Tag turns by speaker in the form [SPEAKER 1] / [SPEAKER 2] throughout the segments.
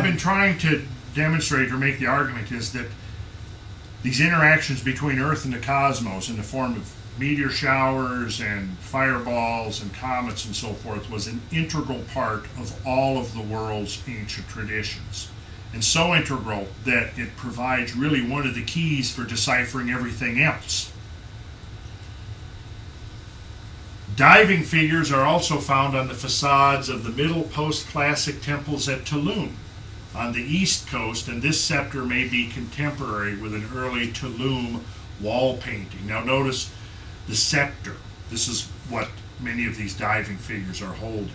[SPEAKER 1] I've been trying to demonstrate or make the argument is that these interactions between Earth and the cosmos in the form of meteor showers and fireballs and comets and so forth was an integral part of all of the world's ancient traditions. And so integral that it provides really one of the keys for deciphering everything else. Diving figures are also found on the facades of the Middle Post-Classic temples at Tulum on the east coast, and this scepter may be contemporary with an early Tulum wall painting. Now notice the scepter. This is what many of these diving figures are holding.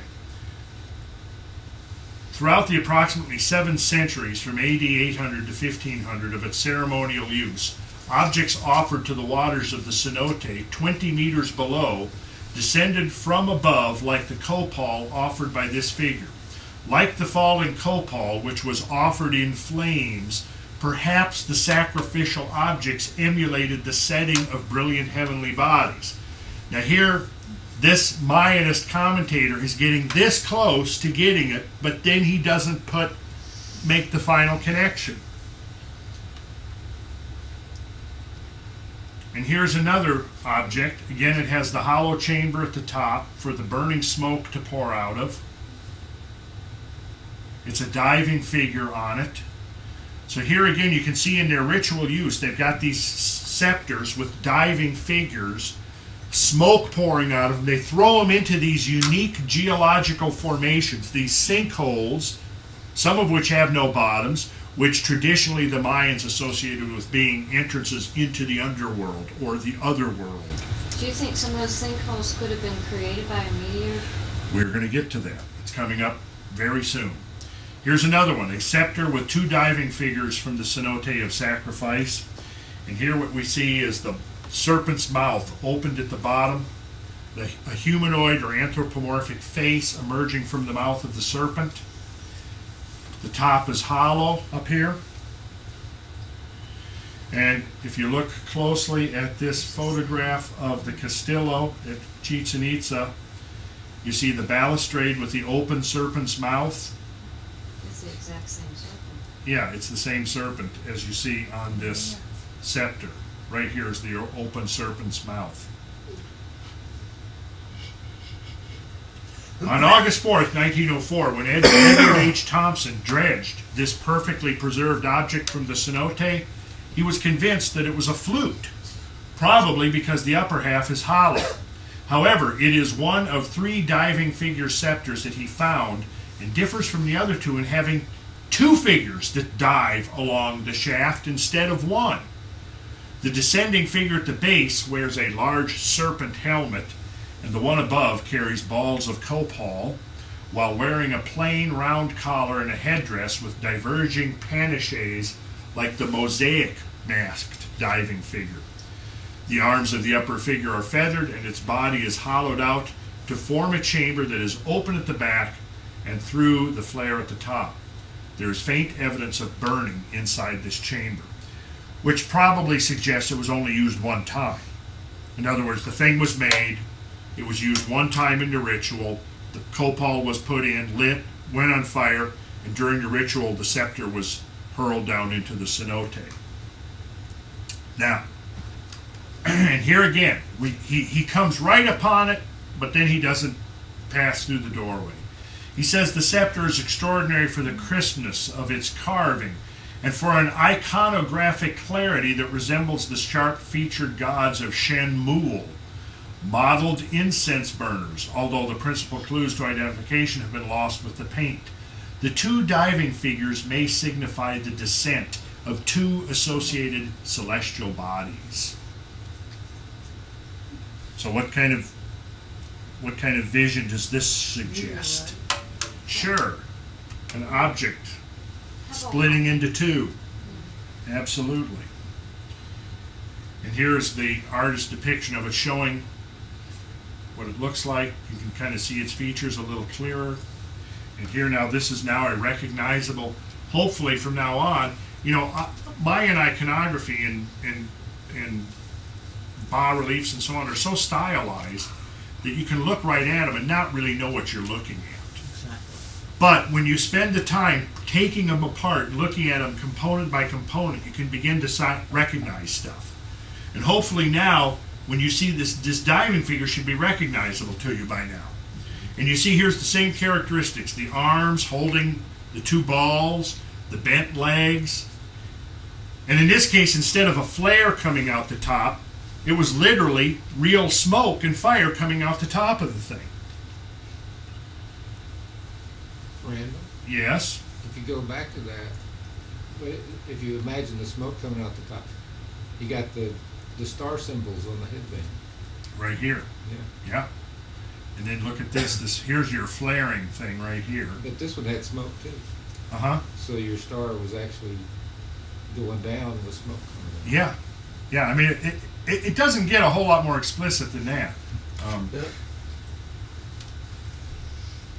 [SPEAKER 1] Throughout the approximately 7 centuries, from AD 800 to 1500, of its ceremonial use, objects offered to the waters of the cenote 20 meters below descended from above like the copal offered by this figure. Like the falling copal, which was offered in flames, perhaps the sacrificial objects emulated the setting of brilliant heavenly bodies. Now here, this Mayanist commentator is getting this close to getting it, but then he doesn't make the final connection. And here's another object. Again, it has the hollow chamber at the top for the burning smoke to pour out of. It's a diving figure on it. So here again, you can see in their ritual use, they've got these scepters with diving figures, smoke pouring out of them. They throw them into these unique geological formations, these sinkholes, some of which have no bottoms, which traditionally the Mayans associated with being entrances into the underworld or the other world.
[SPEAKER 2] Do you think some of those sinkholes could have been created by a meteor?
[SPEAKER 1] We're going to get to that. It's coming up very soon. Here's another one, a scepter with 2 diving figures from the Cenote of Sacrifice. And here what we see is the serpent's mouth opened at the bottom, a humanoid or anthropomorphic face emerging from the mouth of the serpent. The top is hollow up here. And if you look closely at this photograph of the Castillo at Chichen Itza, you see the balustrade with the open serpent's mouth.
[SPEAKER 2] It's the exact same serpent.
[SPEAKER 1] Yeah, it's the same serpent as you see on this scepter. Right here is the open serpent's mouth. On August 4th, 1904, when Edward H. Thompson dredged this perfectly preserved object from the cenote, he was convinced that it was a flute, probably because the upper half is hollow. However, it is one of 3 diving figure scepters that he found and differs from the other 2 in having 2 figures that dive along the shaft instead of 1. The descending figure at the base wears a large serpent helmet, and the one above carries balls of copal, while wearing a plain round collar and a headdress with diverging panaches like the mosaic masked diving figure. The arms of the upper figure are feathered, and its body is hollowed out to form a chamber that is open at the back and through the flare at the top. There is faint evidence of burning inside this chamber, which probably suggests it was only used one time. In other words, the thing was made, it was used one time in the ritual, the copal was put in, lit, went on fire, and during the ritual the scepter was hurled down into the cenote. Now, and here again, he comes right upon it, but then he doesn't pass through the doorway. He says the scepter is extraordinary for the crispness of its carving and for an iconographic clarity that resembles the sharp-featured gods of Shenmue, modeled incense burners, although the principal clues to identification have been lost with the paint. The 2 diving figures may signify the descent of 2 associated celestial bodies. So what kind of vision does this suggest? Sure, an object splitting into 2. Absolutely. And here's the artist's depiction of it, showing what it looks like. You can kind of see its features a little clearer. And here now, this is now a recognizable, hopefully from now on, you know, Mayan iconography and bas-reliefs and so on are so stylized that you can look right at them and not really know what you're looking at. Exactly. But when you spend the time taking them apart, looking at them component by component, you can begin to recognize stuff. And hopefully now, when you see this diving figure should be recognizable to you by now. And you see here's the same characteristics, the arms holding the two balls, the bent legs. And in this case, instead of a flare coming out the top, it was literally real smoke and fire coming out the top of the thing.
[SPEAKER 3] Randall,
[SPEAKER 1] Yes?
[SPEAKER 3] if you go back to that, if you imagine the smoke coming out the top, you got the star symbols on the headband.
[SPEAKER 1] Right here.
[SPEAKER 3] Yeah.
[SPEAKER 1] Yeah. And then look at this. Here's your flaring thing right here.
[SPEAKER 3] But this one had smoke too.
[SPEAKER 1] Uh-huh.
[SPEAKER 3] So your star was actually going down with smoke coming out.
[SPEAKER 1] Yeah. Yeah, I mean, it doesn't get a whole lot more explicit than that.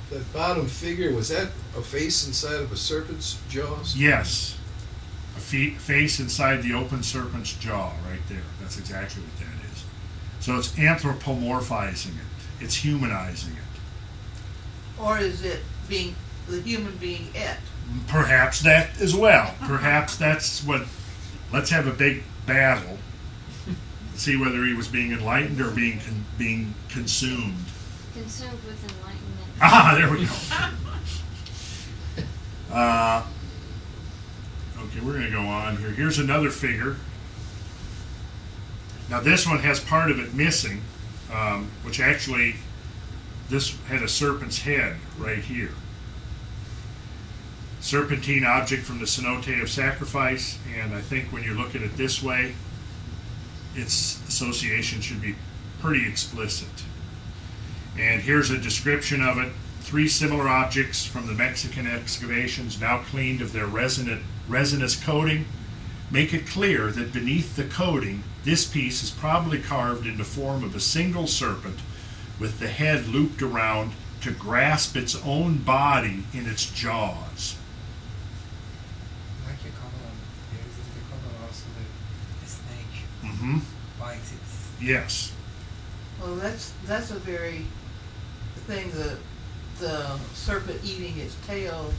[SPEAKER 4] That bottom figure, was that a face inside of a serpent's jaws?
[SPEAKER 1] Yes. A face inside the open serpent's jaw right there. That's exactly what that is. So it's anthropomorphizing it. It's humanizing it.
[SPEAKER 5] Or is it being the human being it?
[SPEAKER 1] Perhaps that as well. Perhaps that's what... Let's have a big battle. See whether he was being enlightened or being consumed.
[SPEAKER 2] Consumed with enlightenment.
[SPEAKER 1] Ah, there we go. Okay, we're going to go on here. Here's another figure. Now this one has part of it missing, which actually, this had a serpent's head right here. Serpentine object from the Cenote of Sacrifice, and I think when you look at it this way, its association should be pretty explicit. And here's a description of it. 3 similar objects from the Mexican excavations, now cleaned of their resinous coating, make it clear that beneath the coating, this piece is probably carved in the form of a single serpent with the head looped around to grasp its own body in its jaws.
[SPEAKER 6] Like you call them, they call also the snake
[SPEAKER 1] Mm-hmm.
[SPEAKER 6] bites it.
[SPEAKER 1] Yes.
[SPEAKER 5] Well, that's a very thing. The serpent eating its tail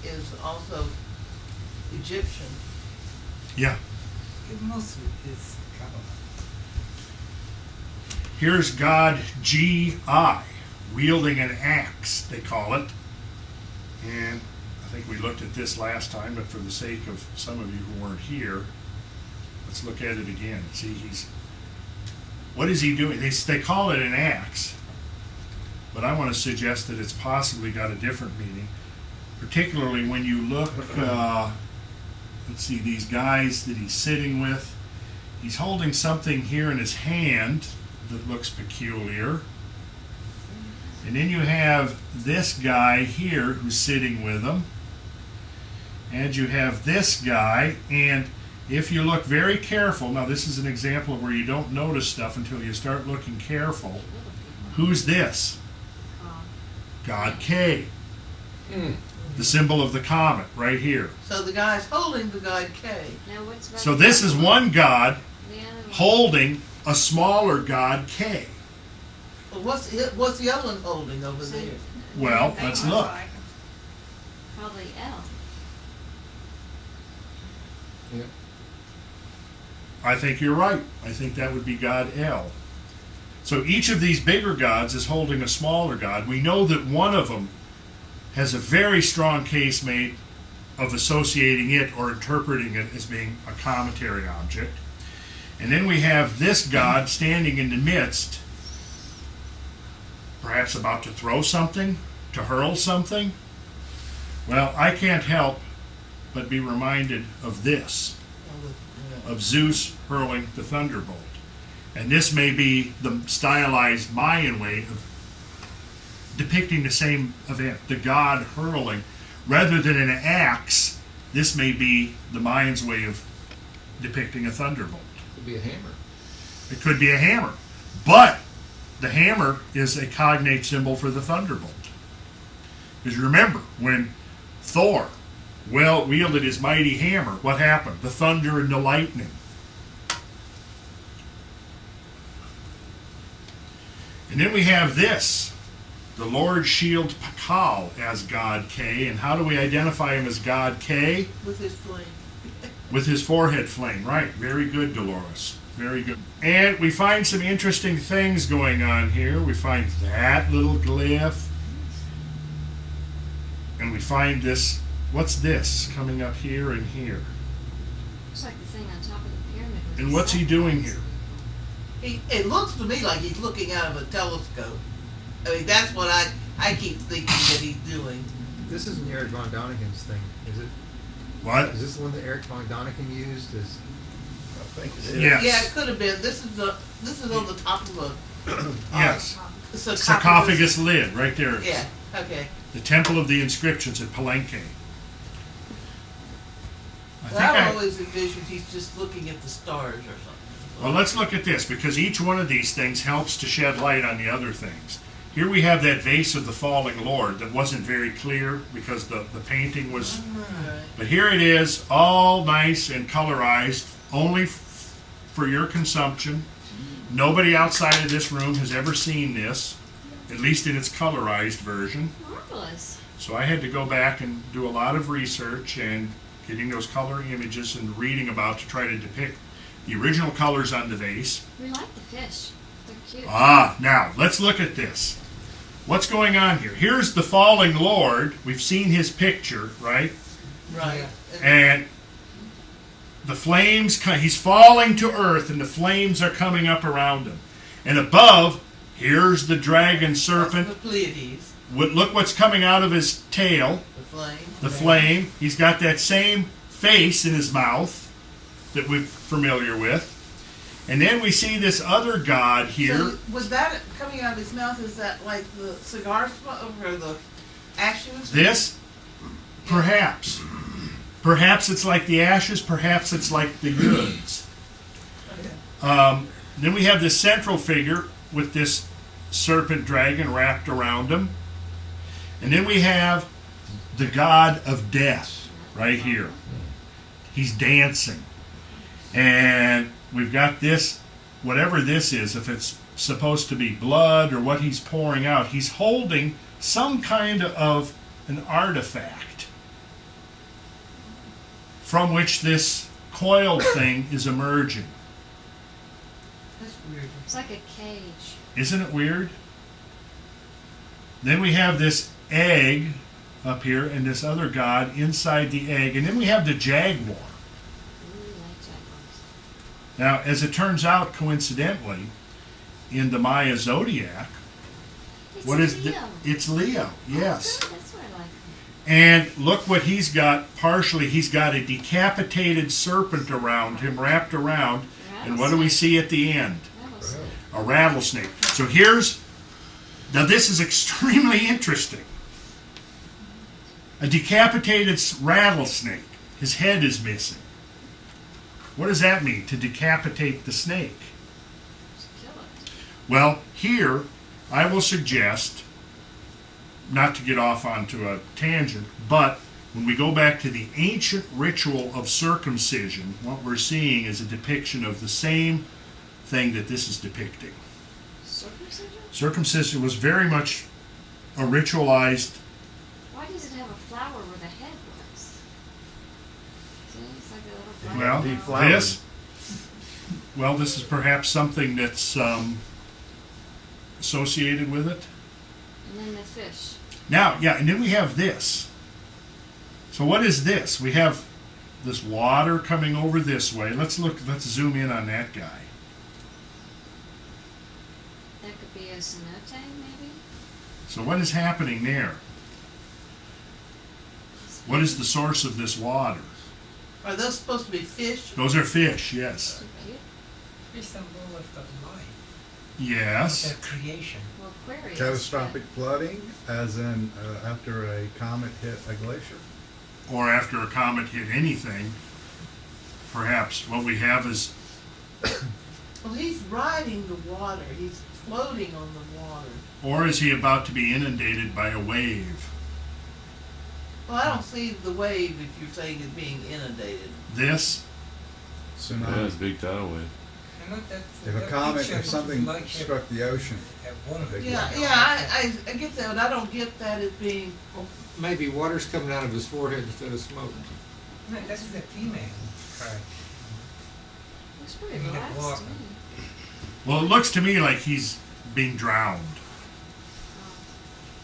[SPEAKER 5] is also Egyptian.
[SPEAKER 1] Yeah.
[SPEAKER 6] It mostly is Kabbalah.
[SPEAKER 1] Here's God G.I. wielding an axe, they call it. And I think we looked at this last time, but for the sake of some of you who weren't here, let's look at it again. See, what is he doing? They call it an axe, but I want to suggest that it's possibly got a different meaning, particularly when you look, let's see, these guys that he's sitting with. He's holding something here in his hand that looks peculiar. And then you have this guy here who's sitting with him. And you have this guy, and if you look very careful, now this is an example of where you don't notice stuff until you start looking careful. Who's this? God K. The symbol of the comet right here.
[SPEAKER 5] So the guy's holding the god K.
[SPEAKER 2] Now what's about
[SPEAKER 1] So this is one god
[SPEAKER 2] the other one?
[SPEAKER 1] holding a smaller god K.
[SPEAKER 5] Well, what's the other one holding over there?
[SPEAKER 1] Well, let's look.
[SPEAKER 2] Probably L.
[SPEAKER 3] Yeah.
[SPEAKER 1] I think you're right. I think that would be God L. So each of these bigger gods is holding a smaller god. We know that one of them has a very strong case made of associating it or interpreting it as being a cometary object. And then we have this god standing in the midst, perhaps about to throw something, to hurl something. Well, I can't help but be reminded of this, of Zeus hurling the thunderbolt. And this may be the stylized Mayan way of depicting the same event, the god hurling. Rather than an axe, this may be the Mayans' way of depicting a thunderbolt.
[SPEAKER 3] Could be a hammer.
[SPEAKER 1] It could be a hammer. But the hammer is a cognate symbol for the thunderbolt. Because remember, when Thor wielded his mighty hammer, what happened? The thunder and the lightning. And then we have this. the Lord Shield Pacal as God K. And how do we identify him as God K?
[SPEAKER 5] With his flame.
[SPEAKER 1] With his forehead flame. Right. Very good, Dolores. Very good. And we find some interesting things going on here. We find that little glyph. And we find this. What's this coming up here and here?
[SPEAKER 2] Looks like the thing on top of the pyramid. with
[SPEAKER 1] And
[SPEAKER 2] the
[SPEAKER 1] what's he doing here?
[SPEAKER 5] It looks to me like he's looking out of a telescope. I mean, that's what I keep thinking that he's doing.
[SPEAKER 3] This isn't Eric von Daniken's thing, is it?
[SPEAKER 1] What?
[SPEAKER 3] Is this the one that Eric von Daniken used?
[SPEAKER 4] I think it is.
[SPEAKER 1] Yes.
[SPEAKER 5] Yeah, it could have been. This is on the top of a
[SPEAKER 1] Yes.
[SPEAKER 5] sarcophagus.
[SPEAKER 1] Sarcophagus lid, right there.
[SPEAKER 5] Yeah. Okay.
[SPEAKER 1] The Temple of the Inscriptions at Palenque.
[SPEAKER 5] I've always envisioned he's just looking at the stars or something.
[SPEAKER 1] Well, let's look at this, because each one of these things helps to shed light on the other things. Here we have that vase of the falling Lord that wasn't very clear because the painting was...
[SPEAKER 5] Alright.
[SPEAKER 1] But here it is, all nice and colorized, only for your consumption. Nobody outside of this room has ever seen this, at least in its colorized version.
[SPEAKER 2] Marvelous.
[SPEAKER 1] So I had to go back and do a lot of research and getting those color images and reading about to try to depict the original colors on the vase.
[SPEAKER 2] We like the fish. They're cute.
[SPEAKER 1] Ah, now let's look at this. What's going on here? Here's the falling Lord. We've seen his picture, right?
[SPEAKER 5] Right.
[SPEAKER 1] And the flames, he's falling to earth and the flames are coming up around him. And above, here's the dragon serpent.
[SPEAKER 5] That's the Pleiades.
[SPEAKER 1] Look what's coming out of his tail.
[SPEAKER 5] The flame.
[SPEAKER 1] The flame. He's got that same face in his mouth that we're familiar with. And then we see this other god here.
[SPEAKER 5] So was that coming out of his mouth? Is that like the cigar smoke or the ashes?
[SPEAKER 1] This? Perhaps. Perhaps it's like the ashes, perhaps it's like the yuds. Then we have this central figure with this serpent dragon wrapped around him. And then we have the god of death right here. He's dancing. And we've got this, whatever this is, if it's supposed to be blood or what he's pouring out, he's holding some kind of an artifact from which this coiled thing is emerging.
[SPEAKER 5] That's weird.
[SPEAKER 2] It's like a cage.
[SPEAKER 1] Isn't it weird? Then we have this egg up here and this other god inside the egg. And then we have the Jaguar.
[SPEAKER 2] Ooh, like jaguars.
[SPEAKER 1] Now, as it turns out, coincidentally, in the Maya zodiac,
[SPEAKER 2] It's
[SPEAKER 1] what
[SPEAKER 2] a
[SPEAKER 1] is
[SPEAKER 2] Leo.
[SPEAKER 1] it's Leo, yes.
[SPEAKER 2] Oh, good. That's what I like.
[SPEAKER 1] And look what he's got partially. He's got a decapitated serpent around him, wrapped around. And what do we see at the end?
[SPEAKER 2] Rattlesnake.
[SPEAKER 1] A rattlesnake. So now this is extremely interesting. A decapitated rattlesnake. His head is missing. What does that mean, to decapitate the snake?
[SPEAKER 2] Just kill it.
[SPEAKER 1] Well, here I will suggest, not to get off onto a tangent, but when we go back to the ancient ritual of circumcision, what we're seeing is a depiction of the same thing that this is depicting.
[SPEAKER 2] Circumcision?
[SPEAKER 1] Circumcision was very much a ritualized.
[SPEAKER 2] Why does it have a flower where the head was? See, it's like a little
[SPEAKER 1] Well,
[SPEAKER 2] flower.
[SPEAKER 1] this. Well, this is perhaps something that's associated with it.
[SPEAKER 2] And then the fish.
[SPEAKER 1] Now, yeah, and then we have this. So what is this? We have this water coming over this way. Let's zoom in on that guy.
[SPEAKER 2] That could be a cenote, maybe?
[SPEAKER 1] So what is happening there? What is the source of this water?
[SPEAKER 5] Are those supposed to be fish?
[SPEAKER 1] Those are fish, yes.
[SPEAKER 2] So cute.
[SPEAKER 6] It's the role of the mind,
[SPEAKER 1] Yes.
[SPEAKER 6] the creation.
[SPEAKER 2] Well, Aquarius.
[SPEAKER 7] Catastrophic flooding, as in after a comet hit a glacier.
[SPEAKER 1] Or after a comet hit anything, perhaps what we have is,
[SPEAKER 5] Well, he's riding the water. He's floating on the water.
[SPEAKER 1] or is he about to be inundated by a wave?
[SPEAKER 5] Well, I don't see the wave if you're saying it's being inundated.
[SPEAKER 1] This,
[SPEAKER 7] Tsunami.
[SPEAKER 8] Yeah, it's a big tidal wave.
[SPEAKER 6] And look,
[SPEAKER 7] If a comet or something struck the ocean,
[SPEAKER 5] Yeah, I get that, but I don't get that as being,
[SPEAKER 3] Well, maybe water's coming out of his forehead instead of smoke.
[SPEAKER 6] No, that is the female. Right.
[SPEAKER 2] Looks pretty
[SPEAKER 6] You get
[SPEAKER 2] relaxed
[SPEAKER 6] water.
[SPEAKER 2] to me.
[SPEAKER 1] Well, it looks to me like he's being drowned.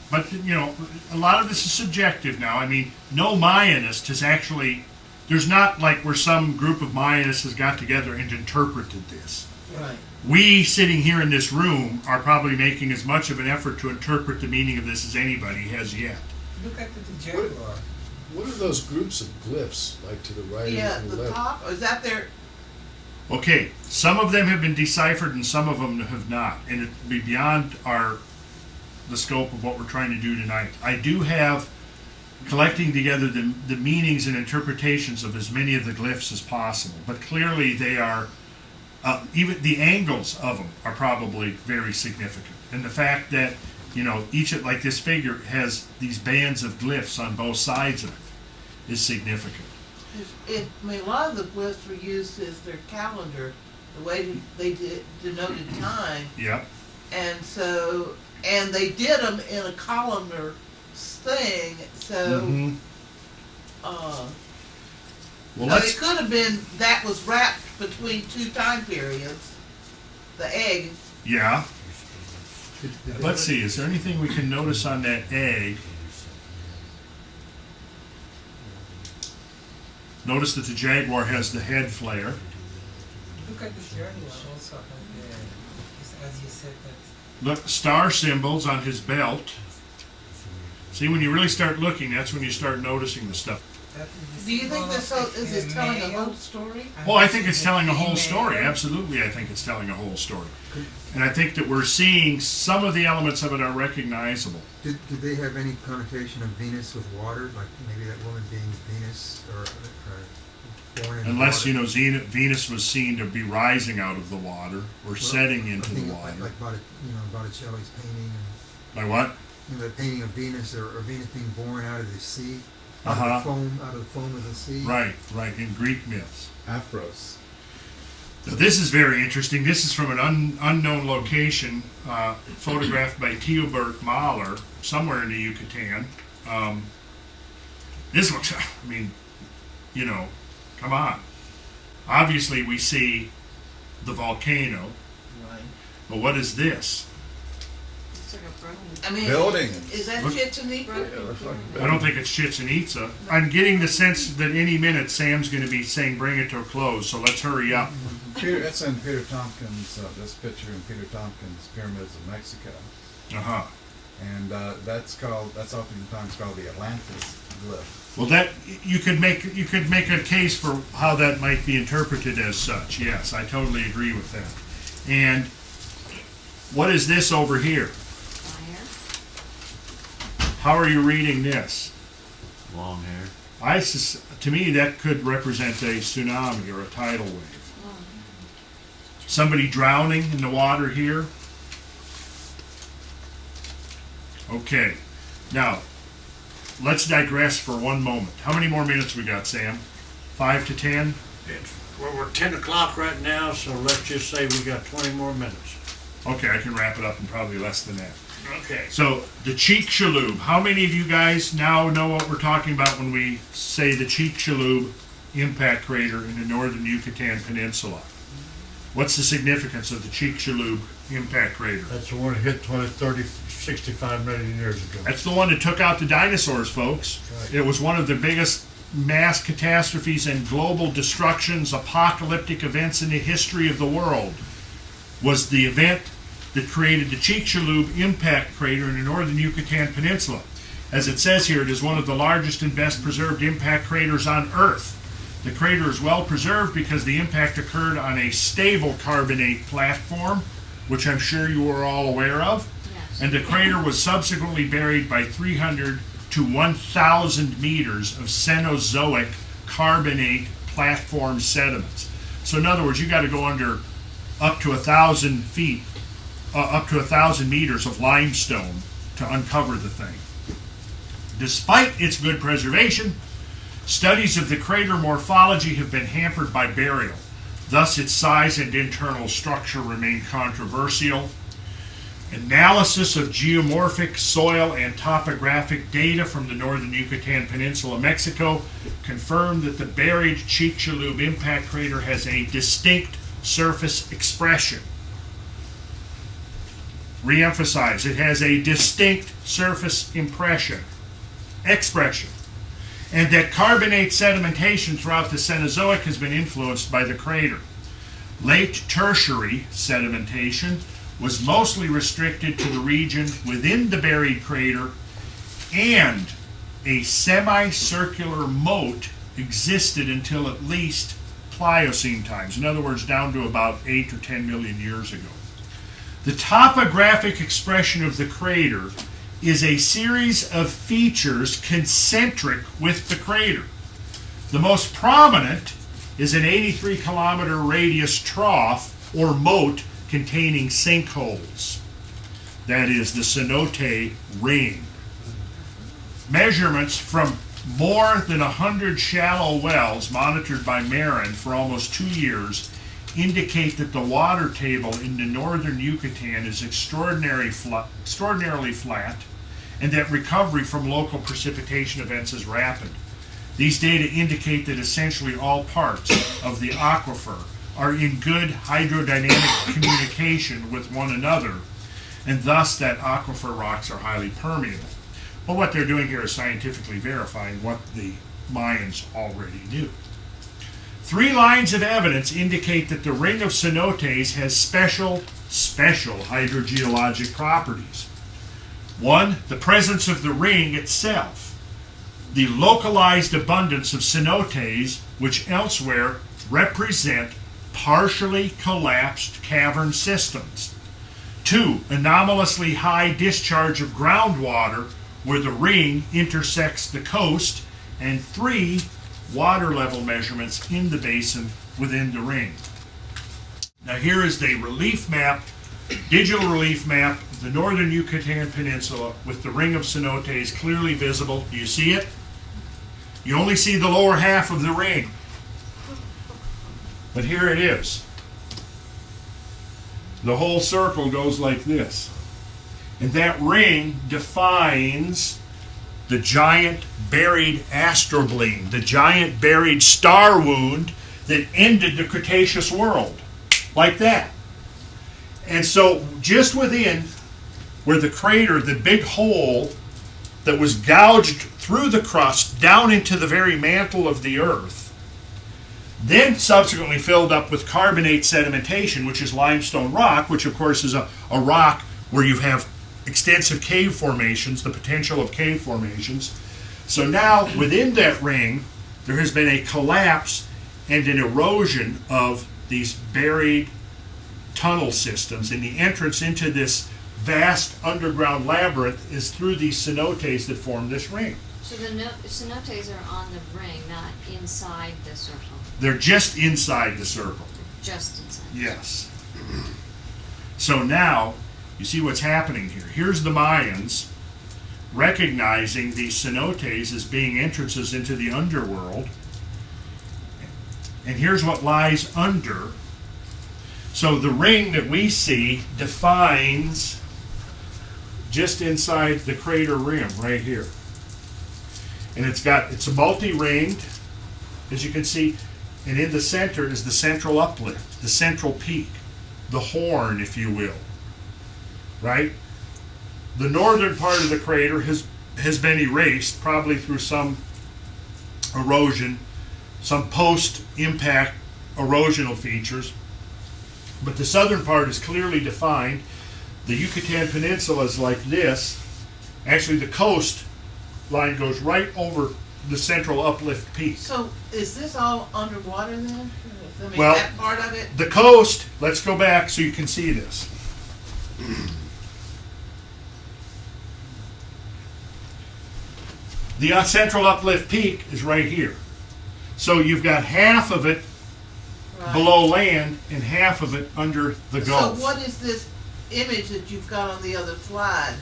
[SPEAKER 1] But, you know, a lot of this is subjective now. I mean, no Mayanist has actually, there's not like where some group of Mayanists has got together and interpreted this.
[SPEAKER 5] right.
[SPEAKER 1] We, sitting here in this room, are probably making as much of an effort to interpret the meaning of this as anybody has yet.
[SPEAKER 6] Look at the Jaguar.
[SPEAKER 4] What are those groups of glyphs, like to the right
[SPEAKER 5] Yeah,
[SPEAKER 4] and the
[SPEAKER 5] the
[SPEAKER 4] left?
[SPEAKER 5] top, is that their,
[SPEAKER 1] Okay, some of them have been deciphered and some of them have not, and it'd be beyond the scope of what we're trying to do tonight. I do have collecting together the meanings and interpretations of as many of the glyphs as possible, but clearly they are, even the angles of them are probably very significant. And the fact that, you know, each, like this figure has these bands of glyphs on both sides of it is significant.
[SPEAKER 5] I mean, a lot of the glyphs were used as their calendar, the way they denoted time.
[SPEAKER 1] Yep.
[SPEAKER 5] And so, and they did them in a columnar thing, so,
[SPEAKER 1] Mhm.
[SPEAKER 5] uh,
[SPEAKER 1] Well,
[SPEAKER 5] so
[SPEAKER 1] let's,
[SPEAKER 5] it could have been, that was wrapped between two time periods, the egg.
[SPEAKER 1] yeah.
[SPEAKER 3] Did they
[SPEAKER 1] Let's see, is there anything we can notice on that egg? Notice that the Jaguar has the head flare.
[SPEAKER 6] Look at the Jaguar also. As you said that.
[SPEAKER 1] Look, star symbols on his belt. See, when you really start looking, that's when you start noticing the stuff.
[SPEAKER 6] That is the
[SPEAKER 5] Do you think
[SPEAKER 6] symbol
[SPEAKER 5] this
[SPEAKER 6] of
[SPEAKER 5] is this telling a
[SPEAKER 6] male,
[SPEAKER 5] whole story?
[SPEAKER 6] and
[SPEAKER 1] Oh, I
[SPEAKER 6] this
[SPEAKER 1] think
[SPEAKER 6] is
[SPEAKER 1] it's
[SPEAKER 6] the
[SPEAKER 1] telling a whole
[SPEAKER 6] female.
[SPEAKER 1] story. Absolutely, I think it's telling a whole story. And I think that we're seeing some of the elements of it are recognizable.
[SPEAKER 8] Did they have any connotation of Venus with water, like maybe that woman being Venus or born in
[SPEAKER 1] Unless,
[SPEAKER 8] water?
[SPEAKER 1] you know, Venus was seen to be rising out of the water or setting into
[SPEAKER 8] I
[SPEAKER 1] the
[SPEAKER 8] think
[SPEAKER 1] water.
[SPEAKER 8] like Botticelli's painting,
[SPEAKER 1] By what?
[SPEAKER 8] and the painting of Venus or Venus being born out of the sea, out
[SPEAKER 1] Uh-huh.
[SPEAKER 8] of the foam of the sea.
[SPEAKER 1] Right, in Greek myths.
[SPEAKER 7] Aphros.
[SPEAKER 1] Now, this is very interesting. This is from an unknown location, photographed by Theobert Mahler, somewhere in the Yucatan. This looks, I mean, you know, come on. Obviously, we see the volcano,
[SPEAKER 5] Right.
[SPEAKER 1] but what is this?
[SPEAKER 2] Looks like a broken.
[SPEAKER 5] I mean,
[SPEAKER 4] Buildings.
[SPEAKER 5] is that
[SPEAKER 1] Look-
[SPEAKER 5] Chichen Itza?
[SPEAKER 1] I don't think it's Chichen Itza. I'm getting the sense that any minute Sam's going to be saying, bring it to a close, so let's hurry up.
[SPEAKER 7] That's in Peter Tompkins, this picture in Peter Tompkins' Pyramids of Mexico.
[SPEAKER 1] Uh-huh.
[SPEAKER 7] And that's oftentimes called the Atlantis glyph.
[SPEAKER 1] Well, that you could make a case for how that might be interpreted as such. Yes, I totally agree with that. And what is this over here?
[SPEAKER 2] Fire.
[SPEAKER 1] How are you reading this?
[SPEAKER 9] Long hair.
[SPEAKER 1] To me, that could represent a tsunami or a tidal wave.
[SPEAKER 2] Oh.
[SPEAKER 1] Somebody drowning in the water here. Okay, now let's digress for one moment. How many more minutes we got, Sam? 5 to 10?
[SPEAKER 9] Well, we're 10 o'clock right now, so let's just say we got 20 more minutes.
[SPEAKER 1] Okay, I can wrap it up in probably less than that.
[SPEAKER 9] Okay.
[SPEAKER 1] So, the Chicxulub. How many of you guys now know what we're talking about when we say the Chicxulub impact crater in the northern Yucatan Peninsula? What's the significance of the Chicxulub impact crater?
[SPEAKER 9] That's the one that hit 20, 30, 65 million years ago.
[SPEAKER 1] That's the one that took out the dinosaurs, folks.
[SPEAKER 9] Right.
[SPEAKER 1] It was one of the biggest mass catastrophes and global destructions, apocalyptic events in the history of the world. Was the event that created the Chicxulub impact crater in the northern Yucatan Peninsula. As it says here, it is one of the largest and best preserved impact craters on Earth. The crater is well preserved because the impact occurred on a stable carbonate platform, which I'm sure you are all aware of.
[SPEAKER 2] Yes.
[SPEAKER 1] And the crater was subsequently buried by 300 to 1,000 meters of Cenozoic carbonate platform sediments. So in other words, you got to go under up to 1,000 feet, up to 1,000 meters of limestone to uncover the thing. Despite its good preservation, studies of the crater morphology have been hampered by burial. Thus, its size and internal structure remain controversial. Analysis of geomorphic, soil, and topographic data from the northern Yucatan Peninsula, Mexico, confirmed that the buried Chicxulub impact crater has a distinct surface expression. Re-emphasize, it has a distinct surface expression. And that carbonate sedimentation throughout the Cenozoic has been influenced by the crater. Late tertiary sedimentation was mostly restricted to the region within the buried crater, and a semicircular moat existed until at least Pliocene times. In other words, down to about 8 or 10 million years ago. The topographic expression of the crater is a series of features concentric with the crater. The most prominent is an 83-kilometer radius trough or moat containing sinkholes. That is the Cenote ring. Measurements from more than 100 shallow wells monitored by Mayan for almost 2 years indicate that the water table in the northern Yucatan is extraordinarily flat, and that recovery from local precipitation events is rapid. These data indicate that essentially all parts of the aquifer are in good hydrodynamic communication with one another, and thus that aquifer rocks are highly permeable. Well, what they're doing here is scientifically verifying what the Mayans already knew. 3 lines of evidence indicate that the ring of cenotes has special hydrogeologic properties. 1, the presence of the ring itself. The localized abundance of cenotes, which elsewhere represent partially collapsed cavern systems. 2, anomalously high discharge of groundwater where the ring intersects the coast. And 3, water level measurements in the basin within the ring. Now here is the relief map, digital relief map of the northern Yucatan Peninsula with the ring of cenotes clearly visible. Do you see it? You only see the lower half of the ring. But here it is. The whole circle goes like this. And that ring defines the giant buried astrobling, the giant buried star wound that ended the Cretaceous world. Like that. And so just within where the crater, the big hole that was gouged through the crust down into the very mantle of the earth, then subsequently filled up with carbonate sedimentation, which is limestone rock, which of course is a rock where you have extensive cave formations, the potential of cave formations. So now within that ring, there has been a collapse and an erosion of these buried tunnel systems, and the entrance into this vast underground labyrinth is through these cenotes that form this ring.
[SPEAKER 2] So the cenotes are on the ring, not inside the circle.
[SPEAKER 1] They're just inside the circle.
[SPEAKER 2] Just inside.
[SPEAKER 1] Yes. So now, you see what's happening here. Here's the Mayans recognizing these cenotes as being entrances into the underworld. And here's what lies under. So the ring that we see defines just inside the crater rim right here. And it's a multi-ringed, as you can see, and in the center is the central uplift, the central peak, the horn, if you will. Right? The northern part of the crater has been erased, probably through some erosion, some post-impact erosional features. But the southern part is clearly defined. The Yucatan Peninsula is like this. Actually, the coast line goes right over the central uplift peak.
[SPEAKER 5] So is this all underwater then? I mean,
[SPEAKER 1] Well,
[SPEAKER 5] that part of it?
[SPEAKER 1] The coast, let's go back so you can see this. The central uplift peak is right here. So you've got half of it
[SPEAKER 5] Right.
[SPEAKER 1] below land and half of it under the Gulf.
[SPEAKER 5] So what is this image that you've got on the other slide?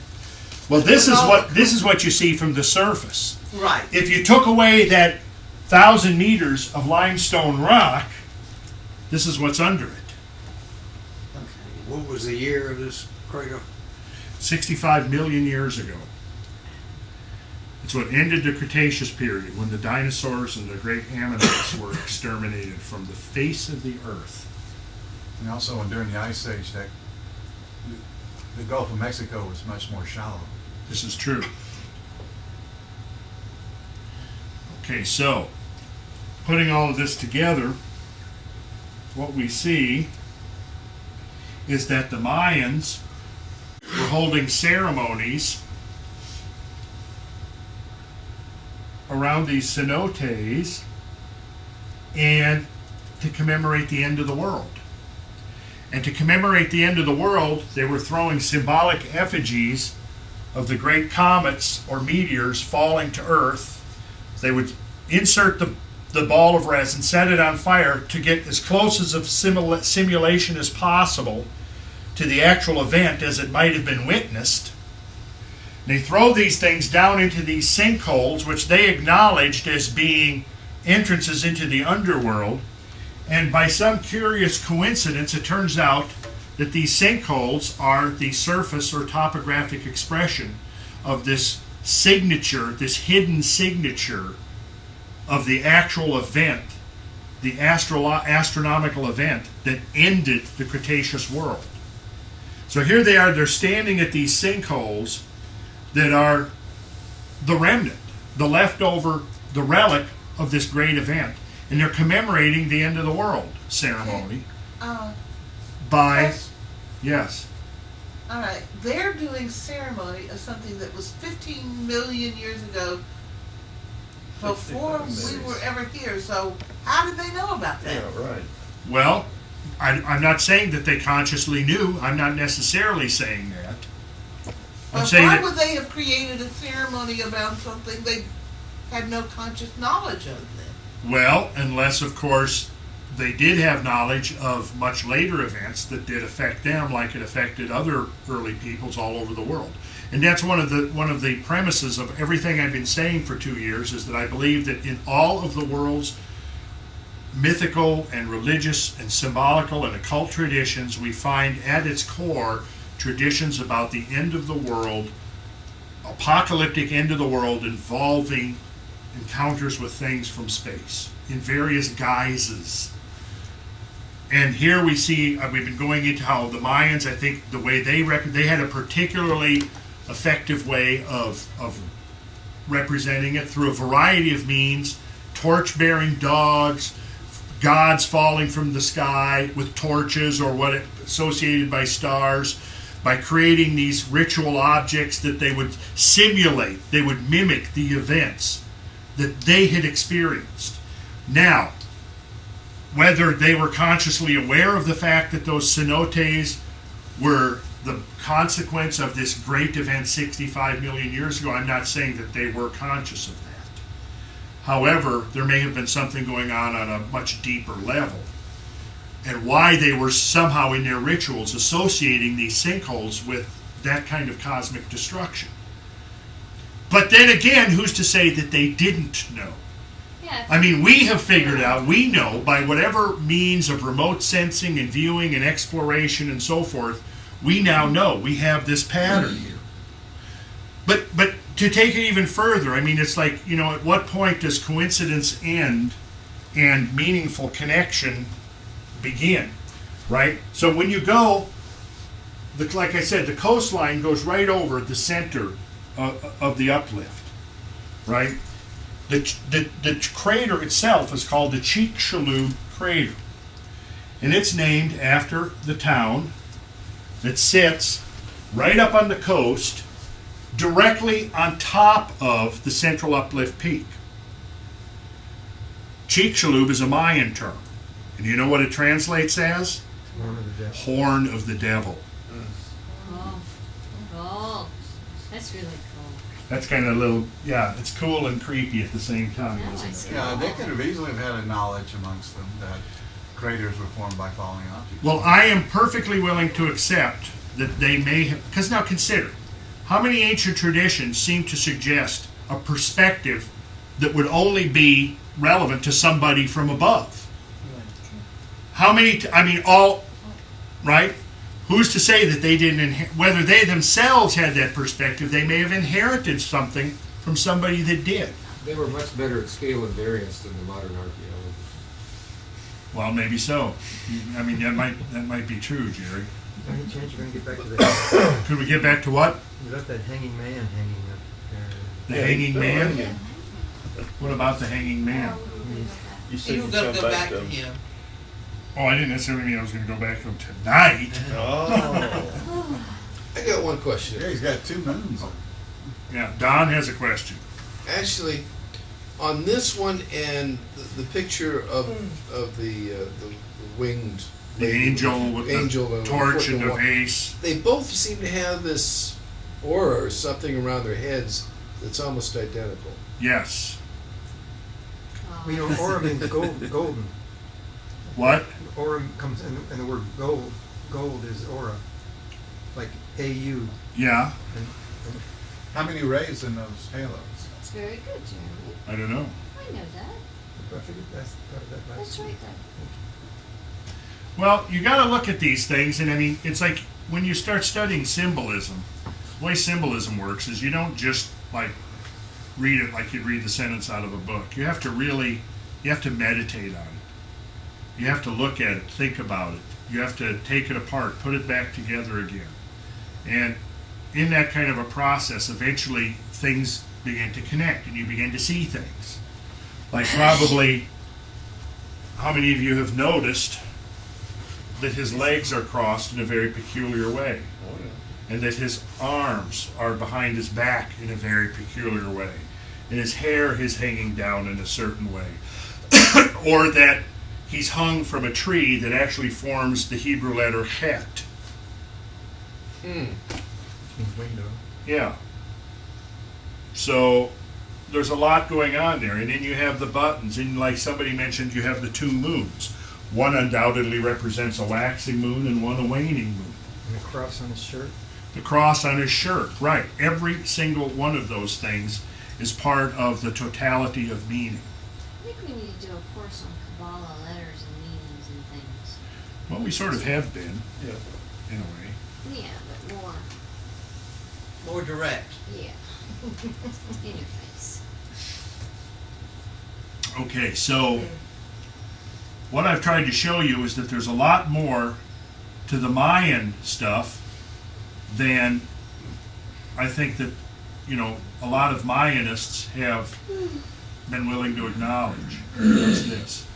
[SPEAKER 1] Well, this is what you see from the surface.
[SPEAKER 5] Right.
[SPEAKER 1] If you took away that 1,000 meters of limestone rock, this is what's under it.
[SPEAKER 10] What was the year of this crater?
[SPEAKER 1] 65 million years ago. It's what ended the Cretaceous period, when the dinosaurs and the great ammonites were exterminated from the face of the earth.
[SPEAKER 7] And also, when during the Ice Age, that the Gulf of Mexico was much more shallow.
[SPEAKER 1] This is true. Okay, so putting all of this together, what we see is that the Mayans were holding ceremonies around these cenotes and to commemorate the end of the world. And to commemorate the end of the world, they were throwing symbolic effigies of the great comets or meteors falling to Earth. They would insert the ball of resin, set it on fire to get as close as a simulation as possible to the actual event as it might have been witnessed. They throw these things down into these sinkholes, which they acknowledged as being entrances into the underworld. And by some curious coincidence, it turns out that these sinkholes are the surface or topographic expression of this signature, this hidden signature of the actual event, the astronomical event that ended the Cretaceous world. So here they are, they're standing at these sinkholes that are the remnant, the leftover, the relic of this great event. And they're commemorating the end of the world ceremony by,
[SPEAKER 5] Yes.
[SPEAKER 1] yes,
[SPEAKER 5] All right, they're doing ceremony of something that was 15 million years ago, before
[SPEAKER 4] 55
[SPEAKER 5] we were ever here. So how did they know about that?
[SPEAKER 4] Yeah, right.
[SPEAKER 1] well, I'm not saying that they consciously knew. I'm not necessarily saying that. I'm
[SPEAKER 5] But
[SPEAKER 1] saying
[SPEAKER 5] why
[SPEAKER 1] that,
[SPEAKER 5] would they have created a ceremony about something they had no conscious knowledge of then?
[SPEAKER 1] well, unless, of course, they did have knowledge of much later events that did affect them like it affected other early peoples all over the world. And that's one of the premises of everything I've been saying for 2 years, is that I believe that in all of the world's mythical and religious and symbolical and occult traditions, we find at its core traditions about the end of the world, apocalyptic end of the world involving encounters with things from space in various guises. And here we see, we've been going into how the Mayans, I think the way they had a particularly effective way of representing it through a variety of means: torch-bearing dogs, gods falling from the sky with torches or what associated by stars, by creating these ritual objects that they would simulate, they would mimic the events that they had experienced. Now, whether they were consciously aware of the fact that those cenotes were the consequence of this great event 65 million years ago, I'm not saying that they were conscious of that. However, there may have been something going on a much deeper level. And why they were somehow in their rituals associating these sinkholes with that kind of cosmic destruction. But then again, who's to say that they didn't know?
[SPEAKER 2] Yeah.
[SPEAKER 1] I mean, we have figured out, we know by whatever means of remote sensing and viewing and exploration and so forth, we now know we have this pattern here. But to take it even further, I mean, it's like, you know, at what point does coincidence end and meaningful connection begin, right? So when you go, like I said, the coastline goes right over the center of the uplift, right? The crater itself is called the Chicxulub crater, and it's named after the town that sits right up on the coast, directly on top of the central uplift peak. Chicxulub is a Mayan term, and you know what it translates as?
[SPEAKER 8] Horn of the devil.
[SPEAKER 1] Horn of the devil.
[SPEAKER 2] Oh, that's really cool.
[SPEAKER 1] That's kind of a little, yeah, it's cool and creepy at the same time,
[SPEAKER 2] Yeah, I
[SPEAKER 1] isn't
[SPEAKER 2] see.
[SPEAKER 1] it?
[SPEAKER 7] Yeah, they could have easily have had a knowledge amongst them that craters were formed by falling objects.
[SPEAKER 1] Well, I am perfectly willing to accept that they may have, because now consider, how many ancient traditions seem to suggest a perspective that would only be relevant to somebody from above? How many, I mean, all, right? who's to say that they didn't, whether they themselves had that perspective, they may have inherited something from somebody that did.
[SPEAKER 3] They were much better at scale and variance than the modern archaeologists.
[SPEAKER 1] Well, maybe so. I mean, that might be true, Jerry.
[SPEAKER 8] Any chance you're gonna get back to that?
[SPEAKER 1] Could we get back to what?
[SPEAKER 8] You left that hanging man hanging up there.
[SPEAKER 1] The hanging man? What about the hanging man?
[SPEAKER 10] You said
[SPEAKER 5] You
[SPEAKER 10] you
[SPEAKER 5] gotta
[SPEAKER 10] come
[SPEAKER 5] go
[SPEAKER 10] back
[SPEAKER 5] back
[SPEAKER 10] to
[SPEAKER 5] to
[SPEAKER 10] him.
[SPEAKER 5] him.
[SPEAKER 1] Oh, I didn't necessarily mean I was going to go back to him tonight.
[SPEAKER 10] Oh.
[SPEAKER 4] I got one question.
[SPEAKER 7] Yeah, he's got 2 moons.
[SPEAKER 1] Yeah, Don has a question.
[SPEAKER 4] Actually, on this one and the picture of the winged
[SPEAKER 1] The angel with
[SPEAKER 4] angel
[SPEAKER 1] the
[SPEAKER 4] and
[SPEAKER 1] torch
[SPEAKER 4] foot
[SPEAKER 1] and the
[SPEAKER 4] wa-
[SPEAKER 1] vase.
[SPEAKER 4] They both seem to have this aura or something around their heads that's almost identical.
[SPEAKER 1] Yes.
[SPEAKER 8] Well, you know, aura means golden.
[SPEAKER 1] What?
[SPEAKER 8] Aura comes in the word gold. Gold is aura, like AU.
[SPEAKER 1] Yeah.
[SPEAKER 8] And
[SPEAKER 7] How many rays in those halos?
[SPEAKER 2] That's very good, Jeremy.
[SPEAKER 1] I don't know.
[SPEAKER 2] I know that.
[SPEAKER 8] I figured that's that last
[SPEAKER 2] That's right, though.
[SPEAKER 1] Well, you got to look at these things, and I mean, it's like when you start studying symbolism, the way symbolism works is you don't just like read it like you'd read the sentence out of a book. You have to meditate on it. You have to look at it, think about it. You have to take it apart, put it back together again. And in that kind of a process, eventually things begin to connect and you begin to see things. Like probably, how many of you have noticed that his legs are crossed in a very peculiar way? And that his arms are behind his back in a very peculiar way. And his hair is hanging down in a certain way. Or that he's hung from a tree that actually forms the Hebrew letter het.
[SPEAKER 8] means window.
[SPEAKER 1] Yeah. So there's a lot going on there. And then you have the buttons. And like somebody mentioned, you have the 2 moons. One undoubtedly represents a waxing moon and one a waning moon.
[SPEAKER 8] And the cross on his shirt.
[SPEAKER 1] The cross on his shirt, right. Every single one of those things is part of the totality of meaning.
[SPEAKER 2] I think we need to do a course on Kabbalah letters and meanings and things.
[SPEAKER 1] Well, we sort of have been,
[SPEAKER 10] Yeah.
[SPEAKER 1] in a way.
[SPEAKER 2] Yeah, but
[SPEAKER 5] More direct.
[SPEAKER 2] yeah. In your face.
[SPEAKER 1] Okay, so what I've tried to show you is that there's a lot more to the Mayan stuff than I think that, you know, a lot of Mayanists have been willing to acknowledge. What's this?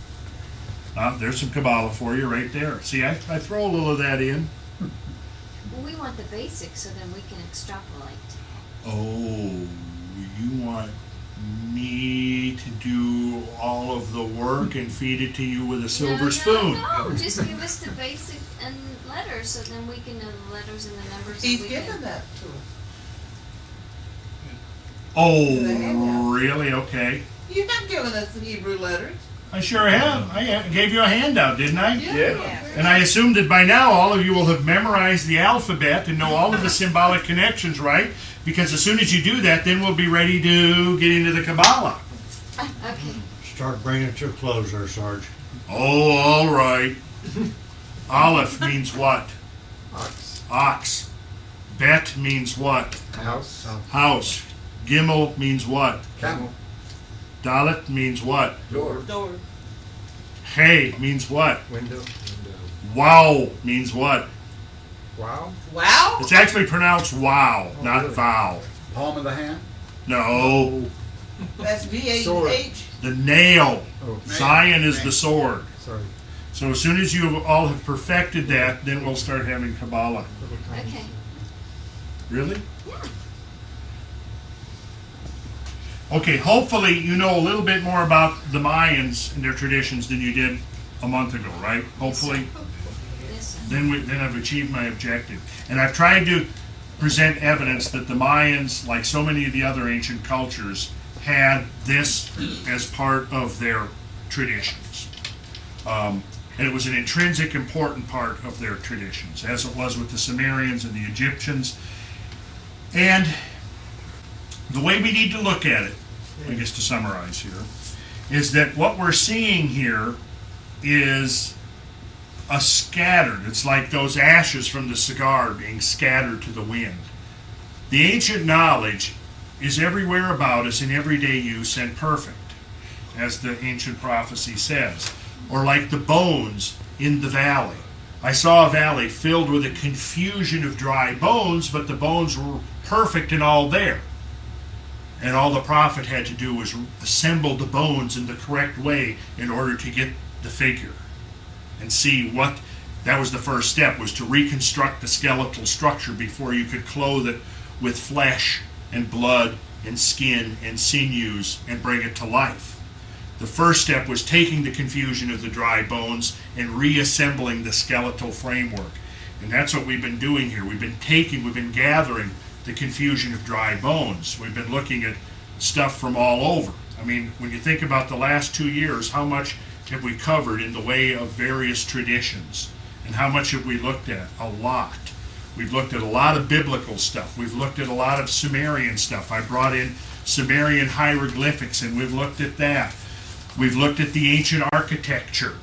[SPEAKER 1] There's some Kabbalah for you right there. See, I throw a little of that in.
[SPEAKER 2] Well, we want the basics so then we can extrapolate.
[SPEAKER 1] Oh, you want me to do all of the work and feed it to you with a silver spoon?
[SPEAKER 2] No, just give us the basic and letters so then we can know the letters and the numbers.
[SPEAKER 5] He's
[SPEAKER 2] we
[SPEAKER 5] given
[SPEAKER 2] can...
[SPEAKER 5] that to him.
[SPEAKER 1] Oh, really? Okay.
[SPEAKER 5] You have given us the Hebrew letters.
[SPEAKER 1] I sure have. I gave you a handout, didn't I?
[SPEAKER 10] Yeah.
[SPEAKER 1] And I assume that by now all of you will have memorized the alphabet and know all of the symbolic connections, right? Because as soon as you do that, then we'll be ready to get into the Kabbalah.
[SPEAKER 2] Okay.
[SPEAKER 9] Start bringing it to a close there, Sarge.
[SPEAKER 1] Oh, all right. Aleph means what?
[SPEAKER 8] Ox.
[SPEAKER 1] Ox. Bet means what?
[SPEAKER 8] House.
[SPEAKER 1] House. Gimel means what?
[SPEAKER 8] Camel.
[SPEAKER 1] Dalet means what?
[SPEAKER 4] Door.
[SPEAKER 5] Door.
[SPEAKER 1] Hey means what?
[SPEAKER 8] Window.
[SPEAKER 1] Wow means what?
[SPEAKER 8] Wow.
[SPEAKER 5] Wow.
[SPEAKER 1] It's actually pronounced wow, not
[SPEAKER 8] really?
[SPEAKER 1] vow.
[SPEAKER 7] Palm of the hand?
[SPEAKER 1] No.
[SPEAKER 5] That's
[SPEAKER 8] Sword.
[SPEAKER 5] V-A-H.
[SPEAKER 1] The nail.
[SPEAKER 8] Oh,
[SPEAKER 1] Zion is the sword.
[SPEAKER 8] sorry.
[SPEAKER 1] So as soon as you all have perfected that, then we'll start having Kabbalah.
[SPEAKER 8] Little tiny
[SPEAKER 2] Okay.
[SPEAKER 1] Really?
[SPEAKER 2] Yeah.
[SPEAKER 1] Okay, hopefully you know a little bit more about the Mayans and their traditions than you did a month ago, right? Hopefully.
[SPEAKER 2] This
[SPEAKER 1] Then I've achieved my objective. And I've tried to present evidence that the Mayans, like so many of the other ancient cultures, had this as part of their traditions. And it was an intrinsic important part of their traditions, as it was with the Sumerians and the Egyptians. And the way we need to look at it, I guess to summarize here, is that what we're seeing here is scattered. It's like those ashes from the cigar being scattered to the wind. The ancient knowledge is everywhere about us in everyday use and perfect, as the ancient prophecy says, or like the bones in the valley. I saw a valley filled with a confusion of dry bones, but the bones were perfect and all there. And all the prophet had to do was assemble the bones in the correct way in order to get the figure. And see what, that was the first step, was to reconstruct the skeletal structure before you could clothe it with flesh and blood and skin and sinews and bring it to life. The first step was taking the confusion of the dry bones and reassembling the skeletal framework. And that's what we've been doing here. We've been gathering the confusion of dry bones. We've been looking at stuff from all over. I mean, when you think about the last 2 years, how much have we covered in the way of various traditions? And how much have we looked at? A lot. We've looked at a lot of biblical stuff. We've looked at a lot of Sumerian stuff. I brought in Sumerian hieroglyphics, and we've looked at that. We've looked at the ancient architecture